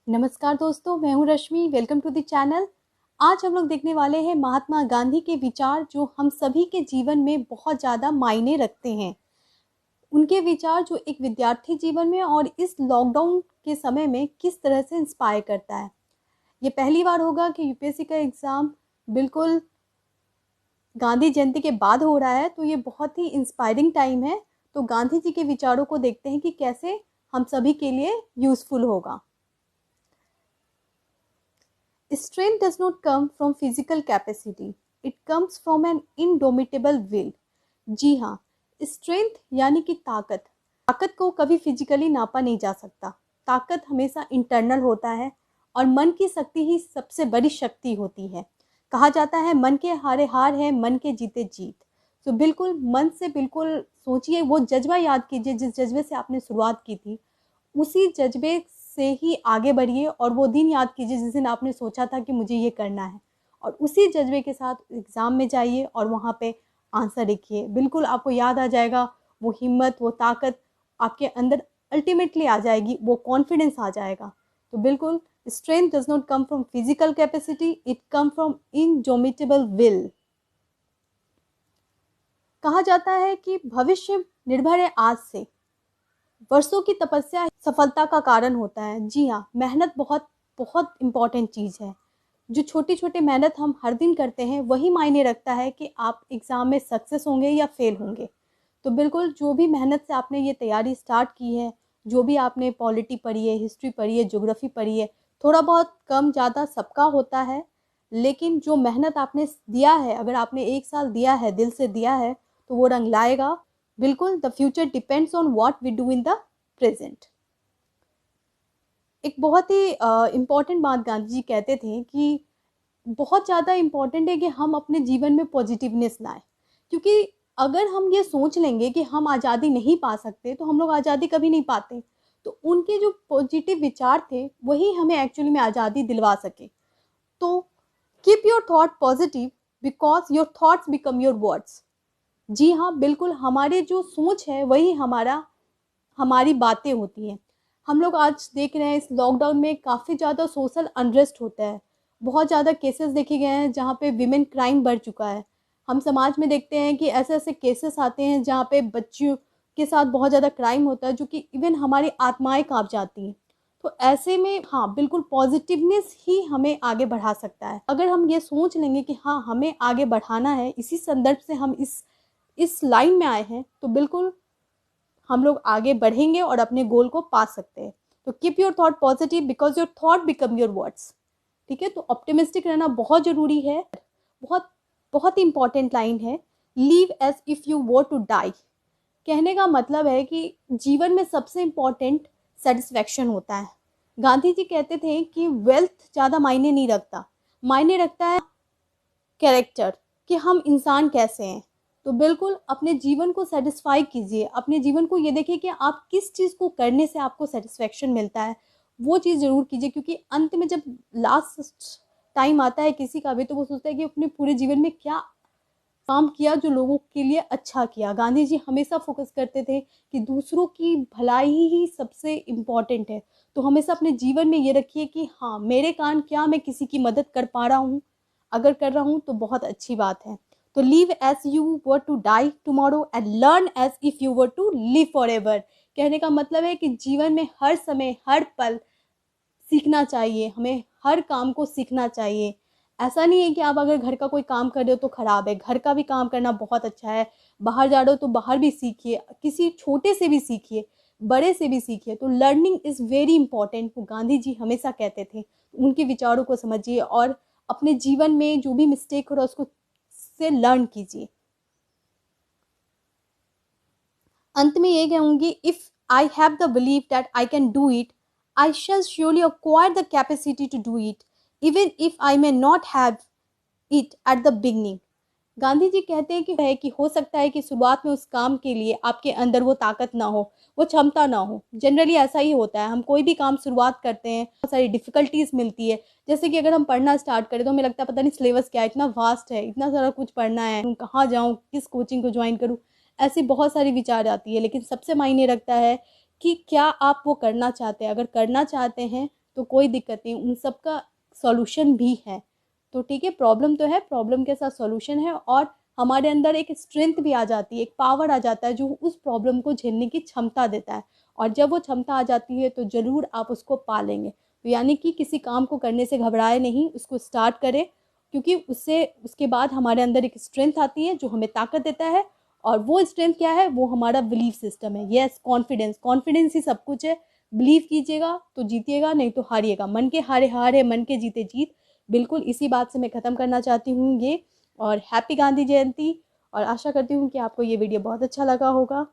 नमस्कार दोस्तों, मैं हूँ Rashmi. Welcome to the channel. आज हम लोग देखने वाले हैं महात्मा गांधी के विचार जो हम सभी के जीवन में बहुत ज़्यादा मायने रखते हैं। उनके विचार जो एक विद्यार्थी जीवन में और इस लॉकडाउन के समय में किस तरह से इंस्पायर करता है। ये पहली बार होगा कि यूपीएससी का एग्ज़ाम बिल्कुल गांधी जयंती के बाद हो रहा है, तो ये बहुत ही इंस्पायरिंग टाइम है। तो गांधी जी के विचारों को देखते हैं कि कैसे हम सभी के लिए यूज़फुल होगा। Strength does not come from physical capacity. It comes from an indomitable will. जी हाँ, स्ट्रेंथ यानी कि ताकत। ताकत को कभी फिजिकली नापा नहीं जा सकता। ताकत हमेशा इंटरनल होता है और मन की शक्ति ही सबसे बड़ी शक्ति होती है। कहा जाता है मन के हारे हार है, मन के जीते जीत। तो बिल्कुल मन से बिल्कुल सोचिए, वो जज्बा याद कीजिए जिस जज्बे से आपने शुरुआत की थी। उसी जज्बे से ही आगे बढ़िए और वो दिन याद कीजिए जिस दिन आपने सोचा था कि मुझे ये करना है, और उसी जज्बे के साथ एग्ज़ाम में जाइए और वहाँ पे आंसर लिखिए। बिल्कुल आपको याद आ जाएगा, वो हिम्मत, वो ताकत आपके अंदर अल्टीमेटली आ जाएगी, वो कॉन्फिडेंस आ जाएगा। तो बिल्कुल strength does not come from physical capacity, it come from indomitable will. कहा जाता है कि भविष्य निर्भर है आज से, वर्षों की तपस्या सफलता का कारण होता है। जी हाँ, मेहनत बहुत बहुत इम्पॉर्टेंट चीज़ है। जो छोटी छोटी मेहनत हम हर दिन करते हैं वही मायने रखता है कि आप एग्ज़ाम में सक्सेस होंगे या फेल होंगे। तो बिल्कुल जो भी मेहनत से आपने ये तैयारी स्टार्ट की है, जो भी आपने पॉलिटी पढ़ी है, हिस्ट्री पढ़ी है, ज्योग्राफी पढ़ी है, थोड़ा बहुत कम ज़्यादा सबका होता है, लेकिन जो मेहनत आपने दिया है, अगर आपने 1 साल दिया है, दिल से दिया है, तो वो रंग लाएगा। बिल्कुल the future depends on what we do in the present. एक बहुत ही इम्पॉर्टेंट बात गांधी जी कहते थे कि बहुत ज़्यादा इम्पॉर्टेंट है कि हम अपने जीवन में पॉजिटिवनेस लाएं, क्योंकि अगर हम ये सोच लेंगे कि हम आज़ादी नहीं पा सकते तो हम लोग आज़ादी कभी नहीं पाते। तो उनके जो पॉजिटिव विचार थे वही हमें एक्चुअली में आज़ादी दिलवा सके। तो keep your thought positive because your thoughts become your words. जी हाँ, बिल्कुल हमारे जो सोच है वही हमारी बातें होती हैं। हम लोग आज देख रहे हैं इस लॉकडाउन में काफ़ी ज़्यादा सोशल अनरेस्ट होता है। बहुत ज़्यादा केसेस देखे गए हैं जहाँ पे विमेन क्राइम बढ़ चुका है। हम समाज में देखते हैं कि ऐसे ऐसे केसेस आते हैं जहाँ पे बच्चियों के साथ बहुत ज़्यादा क्राइम होता है, जो कि इवन हमारी आत्माएं काँप जाती हैं। तो ऐसे में हाँ, बिल्कुल पॉजिटिवनेस ही हमें आगे बढ़ा सकता है। अगर हम ये सोच लेंगे कि हाँ, हमें आगे बढ़ाना है, इसी संदर्भ से हम इस लाइन में आए हैं, तो बिल्कुल हम लोग आगे बढ़ेंगे और अपने गोल को पा सकते हैं। तो keep your thought positive because your thought become your words. ठीक है, तो ऑप्टिमिस्टिक रहना बहुत ज़रूरी है। बहुत बहुत ही इंपॉर्टेंट लाइन है, लीव एज इफ़ यू वो टू डाई। कहने का मतलब है कि जीवन में सबसे इम्पॉर्टेंट सेटिस्फैक्शन होता है। गांधी जी कहते थे कि वेल्थ ज़्यादा मायने नहीं रखता, मायने रखता है कैरेक्टर, कि हम इंसान कैसे हैं। तो बिल्कुल अपने जीवन को सेटिस्फाई कीजिए, अपने जीवन को ये देखिए कि आप किस चीज़ को करने से आपको सेटिस्फेक्शन मिलता है, वो चीज़ ज़रूर कीजिए। क्योंकि अंत में जब लास्ट टाइम आता है किसी का भी, तो वो सोचता है कि अपने पूरे जीवन में क्या काम किया जो लोगों के लिए अच्छा किया। गांधी जी हमेशा फोकस करते थे कि दूसरों की भलाई ही सबसे इम्पॉर्टेंट है। तो हमेशा अपने जीवन में ये रखिए कि हाँ, मेरे कारण क्या मैं किसी की मदद कर पा रहा हूँ, अगर कर रहा हूँ तो बहुत अच्छी बात है। तो live as you were to die tomorrow and learn as if you were to live forever. कहने का मतलब है कि जीवन में हर समय हर पल सीखना चाहिए, हमें हर काम को सीखना चाहिए। ऐसा नहीं है कि आप अगर घर का कोई काम कर रहे हो तो ख़राब है, घर का भी काम करना बहुत अच्छा है। बाहर जा रहे हो तो बाहर भी सीखिए, किसी छोटे से भी सीखिए, बड़े से भी सीखिए। तो लर्निंग इज़ वेरी इंपॉर्टेंट, वो गांधी जी हमेशा कहते थे। उनके विचारों को समझिए और अपने जीवन में जो भी मिस्टेक हो रहा है उसको से लर्न कीजिए। अंत में ये कहूँगी, if I have the believe that I can do it, I shall surely acquire the capacity to do it, even if I may not have it at the beginning. Gandhi ji कहते हैं कि हो सकता है कि शुरुआत में उस काम के लिए आपके अंदर वो ताकत ना हो, वो क्षमता ना हो। जनरली ऐसा ही होता है, हम कोई भी काम शुरुआत करते हैं, बहुत सारी डिफिकल्टीज मिलती है। जैसे कि अगर हम पढ़ना स्टार्ट करें तो हमें लगता है पता नहीं सिलेबस क्या है, इतना वास्ट है, इतना सारा कुछ पढ़ना है, कहाँ जाऊँ, किस कोचिंग को ज्वाइन करूँ। ऐसी बहुत सारी विचार आती है, लेकिन सबसे मायने रखता है कि क्या आप वो करना चाहते हैं। अगर करना चाहते हैं तो कोई दिक्कत नहीं, उन सब का सॉल्यूशन भी है। तो ठीक है, प्रॉब्लम तो है, प्रॉब्लम के साथ सॉल्यूशन है, और हमारे अंदर एक स्ट्रेंथ भी आ जाती है, एक पावर आ जाता है जो उस प्रॉब्लम को झेलने की क्षमता देता है। और जब वो क्षमता आ जाती है तो ज़रूर आप उसको पा लेंगे। तो यानी कि किसी काम को करने से घबराए नहीं, उसको स्टार्ट करें, क्योंकि उससे उसके बाद हमारे अंदर एक स्ट्रेंथ आती है जो हमें ताकत देता है। और वो स्ट्रेंथ क्या है, वो हमारा बिलीफ सिस्टम है। यस, कॉन्फिडेंस, कॉन्फिडेंस ही सब कुछ है। बिलीव कीजिएगा तो जीतिएगा, नहीं तो हारिएगा। मन के हारे हार है, मन के जीते जीत। बिल्कुल इसी बात से मैं ख़त्म करना चाहती हूँ ये। और हैप्पी गांधी जयंती। और आशा करती हूँ कि आपको ये वीडियो बहुत अच्छा लगा होगा।